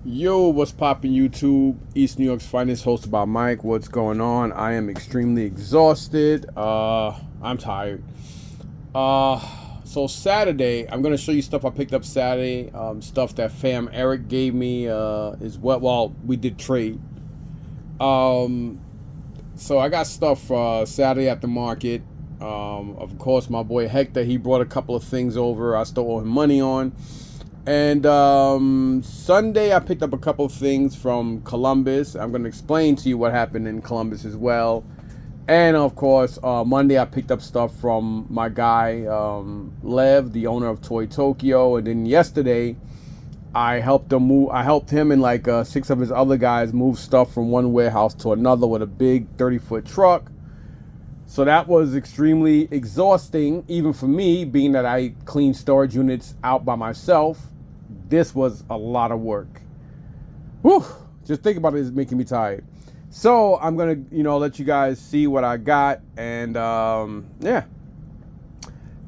Yo, what's poppin' YouTube? East New York's finest, hosted by Mike. What's going on? I am extremely exhausted. I'm tired. Uh, so Saturday, I'm gonna show you stuff I picked up Saturday. Stuff that fam Eric gave me. Is what? Well, we did trade. Um, so I got stuff Saturday at the market. Of course, my boy Hector, he brought a couple of things over. I still owe him money on. And Sunday, I picked up a couple of things from Columbus. I'm going to explain to you what happened in Columbus as well. And of course, Monday, I picked up stuff from my guy, Lev, the owner of Toy Tokyo. And then yesterday, I helped him and like 6 of his other guys move stuff from one warehouse to another with a big 30-foot truck. So that was extremely exhausting, even for me, being that I cleaned storage units out by myself. This was a lot of work. Whew, just think about it, it's making me tired. So I'm gonna, let you guys see what I got, and yeah.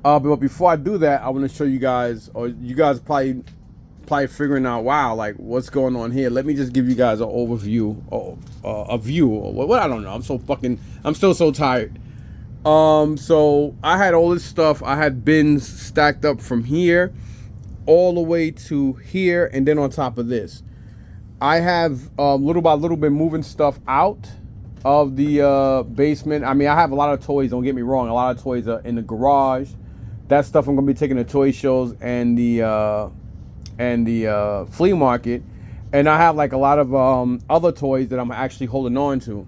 But before I do that, I want to show you guys, or you guys probably figuring out, wow, like what's going on here. Let me just give you guys an overview, a view, or what I don't know. I'm still so tired. So I had all this stuff. I had bins stacked up from here all the way to here, and then on top of this, I have little by little been moving stuff out of the basement. I mean, I have a lot of toys, don't get me wrong. A lot of toys are in the garage. That stuff I'm gonna be taking to toy shows and the flea market. And I have like a lot of other toys that I'm actually holding on to.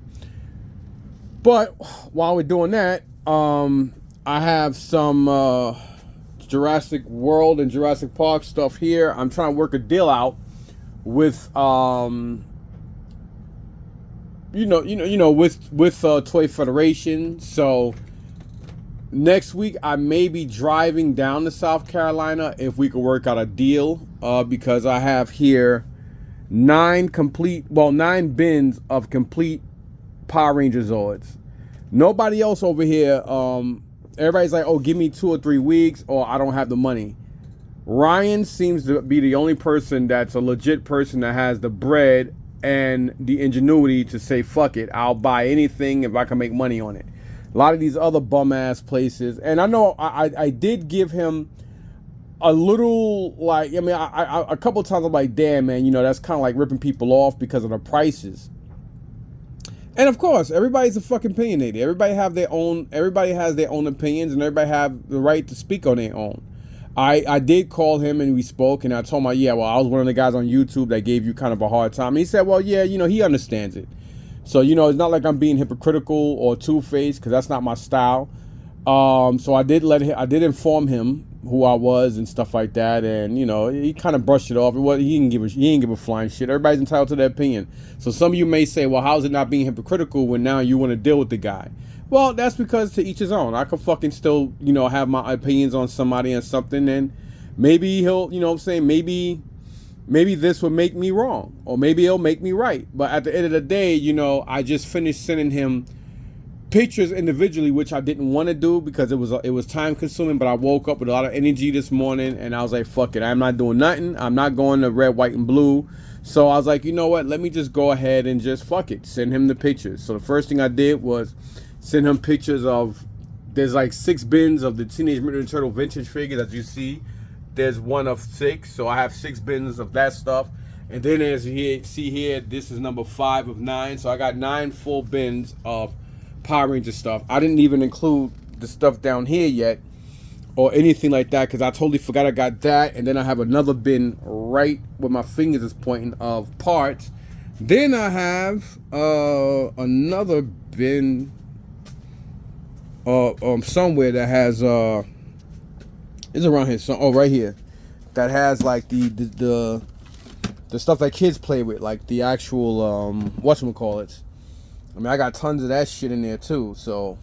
But while we're doing that, I have some Jurassic World and Jurassic Park stuff here. I'm trying to work a deal out with with Toy Federation. So next week I may be driving down to South Carolina if we could work out a deal, because I have here 9 bins of complete Power Ranger Zords. Nobody else over here, everybody's like, oh, give me 2 or 3 weeks, or I don't have the money. Ryan seems to be the only person that's a legit person that has the bread and the ingenuity to say, fuck it, I'll buy anything if I can make money on it. A lot of these other bum ass places, and I know I did give him a little, like, I mean, I a couple of times I'm like, damn, man, that's kind of like ripping people off because of the prices. And of course, everybody's a fucking opinionated. Everybody has their own opinions, and everybody have the right to speak on their own. I did call him and we spoke, and I told him, yeah, well, I was one of the guys on YouTube that gave you kind of a hard time. And he said, well, yeah, he understands it. So, it's not like I'm being hypocritical or two-faced, because that's not my style. So I did inform him who I was and stuff like that, and he kind of brushed it off. He didn't give a flying shit. Everybody's entitled to their opinion. So some of you may say, well, how's it not being hypocritical when now you want to deal with the guy? Well, that's because to each his own. I could fucking still have my opinions on somebody and something, and maybe he'll maybe this will make me wrong, or maybe it'll make me right. But at the end of the day, I just finished sending him pictures individually, which I didn't want to do because it was time consuming. But I woke up with a lot of energy this morning, and I was like, fuck it, I'm not doing nothing. I'm not going to red, white, and blue. So I was like, you know what, let me just go ahead and just fuck it, send him the pictures. So the first thing I did was send him pictures of, there's like 6 bins of the Teenage Mutant Ninja Turtle vintage figures. As you see, there's 1 of 6, so I have 6 bins of that stuff. And then as you see here, this is number 5 of 9. So I got 9 full bins of Power Ranger stuff. I didn't even include the stuff down here yet or anything like that, because I totally forgot I got that. And then I have another bin right where my fingers is pointing of parts. Then I have another bin somewhere that has is around here. So, right here, that has like the stuff that kids play with, like the actual whatchamacallit. I mean, I got tons of that shit in there too. So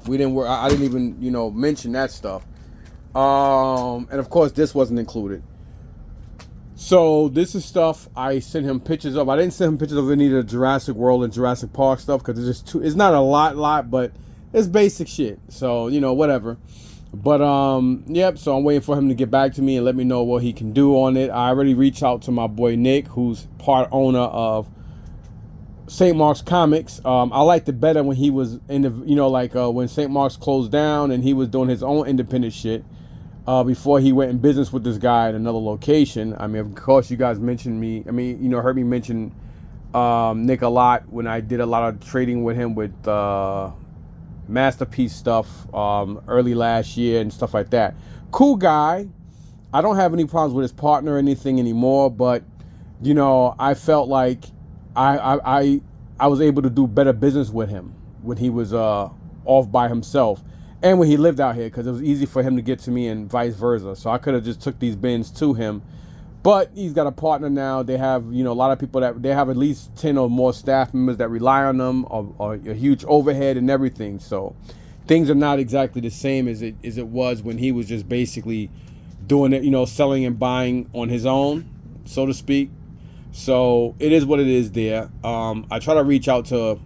we didn't work. I didn't even mention that stuff. And of course, this wasn't included. So this is stuff I sent him pictures of. I didn't send him pictures of any of the Jurassic World and Jurassic Park stuff because it's just it's not a lot, but it's basic shit. So whatever. But yep, so I'm waiting for him to get back to me and let me know what he can do on it. I already reached out to my boy Nick, who's part owner of St. Mark's Comics. I liked it better when he was in the, like when St. Mark's closed down and he was doing his own independent shit. Before he went in business with this guy at another location. I mean, of course, you guys mentioned me. I mean, heard me mention Nick a lot when I did a lot of trading with him with Masterpiece stuff early last year and stuff like that. Cool guy. I don't have any problems with his partner or anything anymore, but I felt like I was able to do better business with him when he was off by himself. And when he lived out here, because it was easy for him to get to me and vice versa. So I could have just took these bins to him. But he's got a partner now. They have, a lot of people that, they have at least 10 or more staff members that rely on them, or a huge overhead and everything. So things are not exactly the same as it was when he was just basically doing it, selling and buying on his own, so to speak. So it is what it is there. I try to reach out to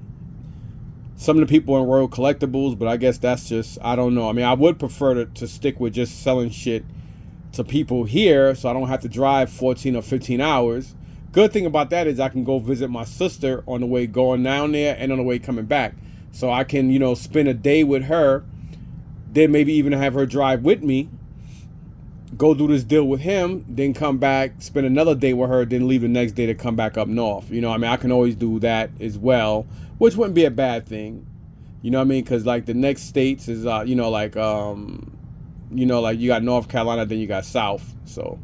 some of the people in Royal Collectibles, but I guess that's just, I don't know. I mean, I would prefer to stick with just selling shit to people here so I don't have to drive 14 or 15 hours. Good thing about that is I can go visit my sister on the way going down there and on the way coming back. So I can, spend a day with her, then maybe even have her drive with me, go do this deal with him, then come back, spend another day with her, then leave the next day to come back up north. I can always do that as well, which wouldn't be a bad thing. You know what I mean? Because, like, the next states is, like you got North Carolina, then you got South. So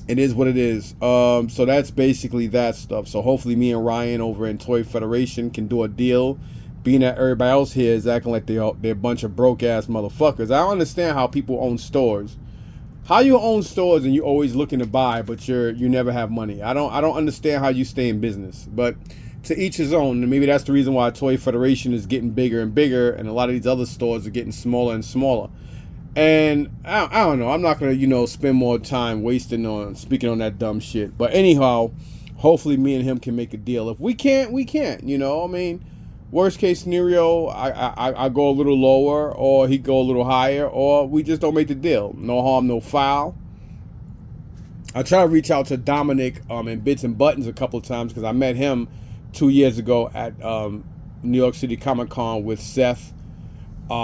it is what it is. So that's basically that stuff. So hopefully me and Ryan over in Toy Federation can do a deal, being that everybody else here is acting like they're a bunch of broke ass motherfuckers. I don't understand how people own stores. How you own stores and you always looking to buy, but you never have money. I don't understand how you stay in business. But to each his own. And maybe that's the reason why Toy Federation is getting bigger and bigger, and a lot of these other stores are getting smaller and smaller. And I don't know. I'm not gonna spend more time wasting on speaking on that dumb shit. But anyhow, hopefully me and him can make a deal. If we can't, we can't. I mean, worst case scenario, I go a little lower, or he go a little higher, or we just don't make the deal. No harm, no foul. I try to reach out to Dominic in Bits and Buttons a couple of times, because I met him 2 years ago at New York City Comic Con with Seth, we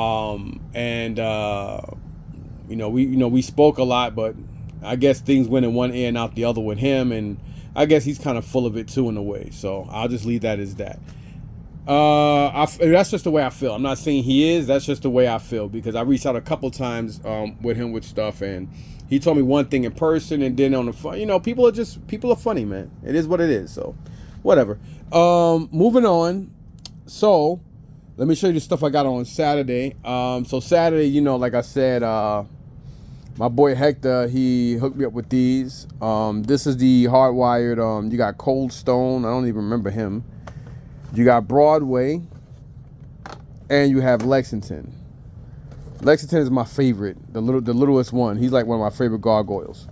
spoke a lot, but I guess things went in one ear and out the other with him, and I guess he's kind of full of it too in a way. So I'll just leave that as that. That's just the way I feel. I'm not saying he is. That's just the way I feel, because I reached out a couple times with him with stuff, and he told me one thing in person, and then on the phone. People are funny, man. It is what it is. So whatever. Moving on. So let me show you the stuff I got on Saturday. So Saturday, like I said, my boy Hector, he hooked me up with these. This is the hardwired. You got Cold Stone. I don't even remember him. You got Broadway, and you have Lexington. Lexington is my favorite, the littlest one. He's like one of my favorite gargoyles.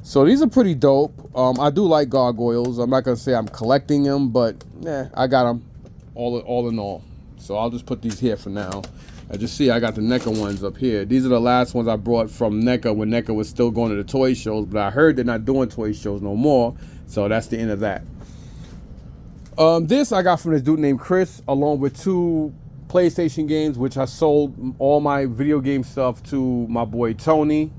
So these are pretty dope. I do like gargoyles. I'm not gonna say I'm collecting them, but I got them all in all. So I'll just put these here for now. As you see, I got the NECA ones up here. These are the last ones I brought from NECA when NECA was still going to the toy shows, but I heard they're not doing toy shows no more. So that's the end of that. This I got from this dude named Chris, along with 2 PlayStation games, which I sold all my video game stuff to my boy Tony.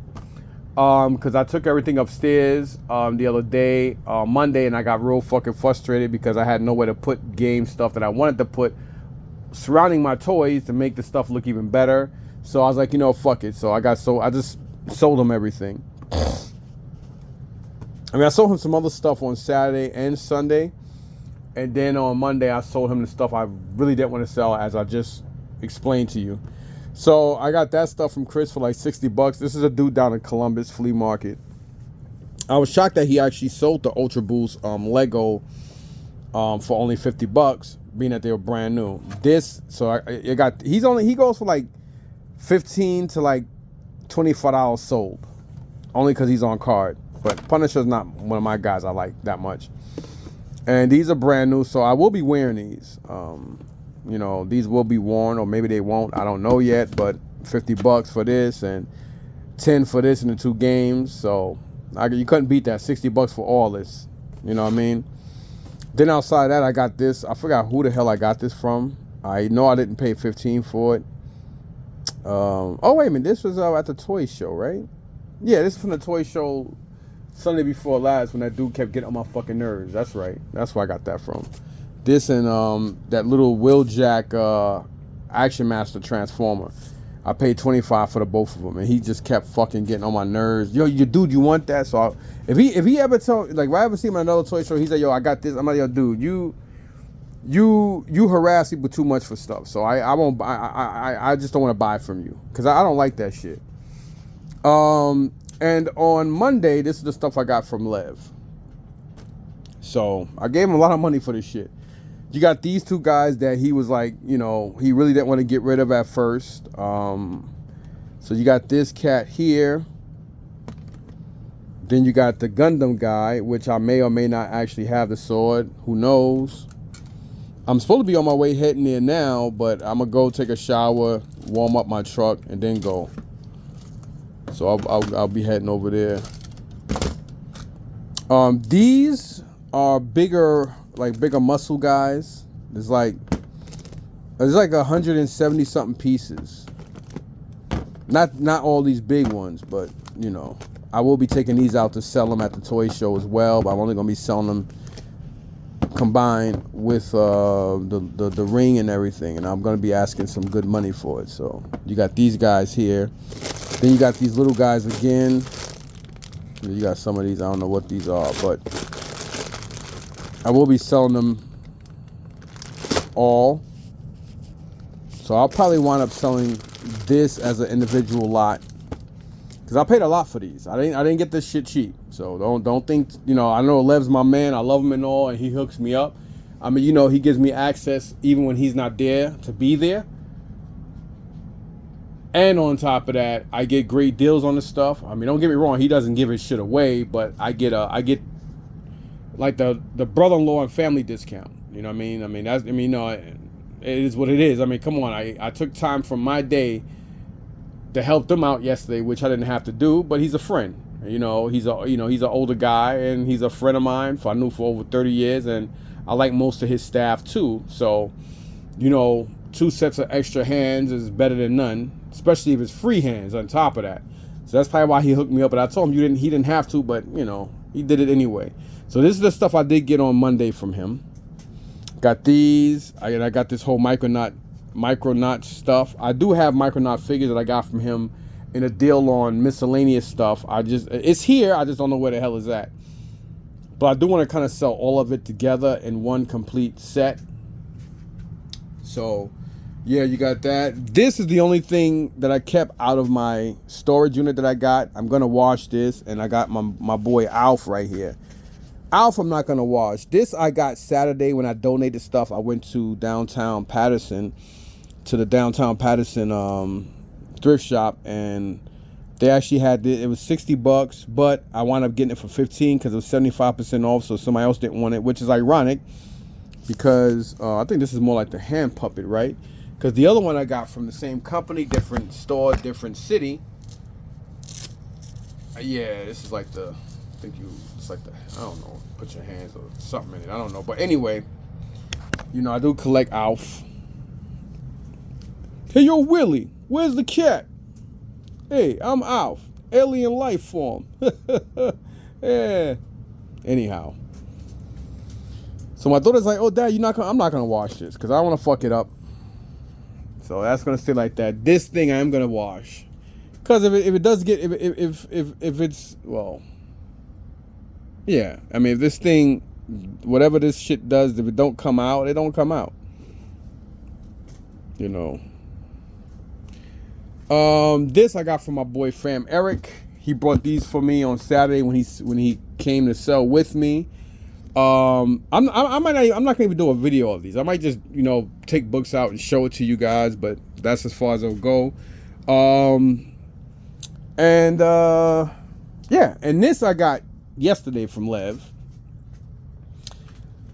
Because I took everything upstairs the other day, Monday, and I got real fucking frustrated because I had nowhere to put game stuff that I wanted to put surrounding my toys to make the stuff look even better. So I was like, fuck it. So I just sold him everything. I mean, I sold him some other stuff on Saturday and Sunday. And then on Monday, I sold him the stuff I really didn't want to sell, as I just explained to you. So I got that stuff from Chris for like $60. This is a dude down in Columbus Flea Market. I was shocked that he actually sold the Ultra Boost Lego for only $50, being that they were brand new. He goes for like $15 to like $25 sold, only because he's on card. But Punisher's not one of my guys I like that much. And these are brand new, so I will be wearing these. These will be worn, or maybe they won't. I don't know yet, but $50 for this and 10 for this in the 2 games. So you couldn't beat that. $60 for all this. You know what I mean? Then outside that, I got this. I forgot who the hell I got this from. I know I didn't pay $15 for it. Oh wait a minute, this was at the toy show, right? Yeah, this is from the toy show Sunday before last when that dude kept getting on my fucking nerves. That's right. That's where I got that from. This and that little Wheeljack Action Master Transformer. I paid $25 for the both of them, and he just kept fucking getting on my nerves. Yo, dude, you want that? So if he ever if I ever see him at another toy show, he's like, yo, I got this. I'm like, yo, dude, you harass people too much for stuff. So I won't. I just don't want to buy from you because I don't like that shit. And on Monday, this is the stuff I got from Lev. So I gave him a lot of money for this shit. You got these 2 guys that he was like, you know, he really didn't want to get rid of at first. So you got this cat here. Then you got the Gundam guy, which I may or may not actually have the sword. Who knows? I'm supposed to be on my way heading there now, but I'm going to go take a shower, warm up my truck, and then go. So I'll be heading over there. These are bigger muscle guys. There's like 170 something pieces. Not all these big ones, but you know, I will be taking these out to sell them at the toy show as well. But I'm only gonna be selling them combined with the ring and everything, and I'm gonna be asking some good money for it. So you got these guys here. Then you got these little guys again. You got some of these. I don't know what these are, but I will be selling them all. So I'll probably wind up selling this as an individual lot because I paid a lot for these. I didn't get this shit cheap. So don't think, you know, I know Lev's my man. I love him and all, and he hooks me up. I mean, you know, he gives me access even when he's not there to be there. And on top of that, I get great deals on the stuff. I mean, don't get me wrong, he doesn't give his shit away, but I get like the brother-in-law and family discount. You know what I mean? You know, it is what it is. I mean, come on. I took time from my day to help them out yesterday, which I didn't have to do, but he's a friend. You know, he's an older guy, and he's a friend of mine I knew for over 30 years, and I like most of his staff too. So, you know, 2 sets of extra hands is better than none, especially if it's free hands on top of that. So that's probably why he hooked me up. But I told him he didn't have to, but you know, he did it anyway. So this is the stuff I did get on Monday from him. Got these. I got this whole Micronaut stuff. I do have Micronaut figures that I got from him in a deal on miscellaneous stuff. It's here. I just don't know where the hell it's at. But I do want to kind of sell all of it together in one complete set. So yeah, you got that. This is the only thing that I kept out of my storage unit that I got. I'm gonna wash this, and I got my boy Alf right here. Alf, I'm not gonna wash. This I got Saturday when I donated stuff. I went to downtown Patterson, to the downtown Patterson thrift shop, and they actually had it was $60, but I wound up getting it for $15 because it was 75% off. So somebody else didn't want it, which is ironic because I think this is more like the hand puppet, right? Because the other one I got from the same company, different store, different city. Yeah, this is like the, it's like the, I don't know, put your hands or something in it. I don't know. But anyway, you know, I do collect Alf. Hey, yo, Willie, where's the cat? Hey, I'm Alf, alien life form. Yeah. Anyhow. So my daughter's like, oh, Dad, I'm not gonna wash this because I don't want to fuck it up. So that's gonna stay like that. This thing I am gonna wash, because if it does get if it's, well, yeah. I mean, if this thing, whatever this shit does, if it don't come out, it don't come out. You know. This I got from my boy Fam Eric. He brought these for me on Saturday when he came to sell with me. I'm not gonna even do a video of these. I might just, you know, take books out and show it to you guys, but that's as far as it'll go. Yeah, and this I got yesterday from Lev.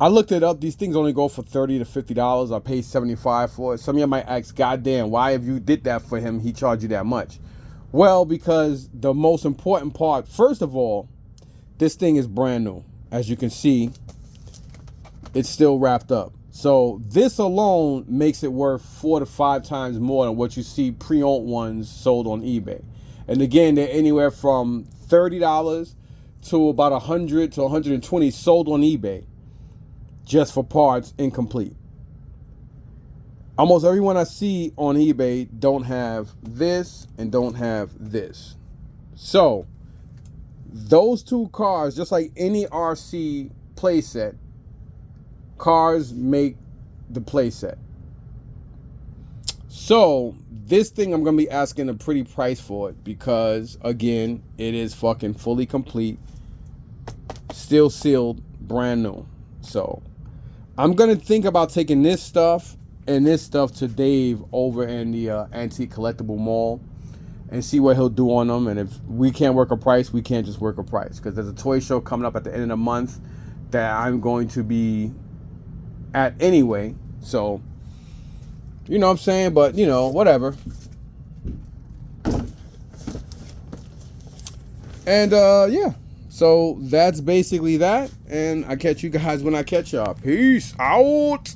I looked it up. These things only go for $30 to $50. I paid $75 for it. Some of you might ask, God damn, why if you did that for him, he charged you that much? Well, because the most important part, first of all, this thing is brand new. As you can see, it's still wrapped up. So this alone makes it worth 4 to 5 times more than what you see pre-owned ones sold on eBay. And again, they're anywhere from $30 to about 100 to 120 sold on eBay just for parts incomplete. Almost everyone I see on eBay don't have this and don't have this. So those two cars, just like any RC playset, cars make the playset. So this thing I'm gonna be asking a pretty price for it because again, it is fucking fully complete, still sealed, brand new. So I'm gonna think about taking this stuff and this stuff to Dave over in the Antique Collectible Mall and see what he'll do on them. And if we can't work a price, we can't just work a price, because there's a toy show coming up at the end of the month that I'm going to be at anyway. So, you know what I'm saying? But, you know, whatever. And, yeah. So, that's basically that. And I catch you guys when I catch y'all. Peace out.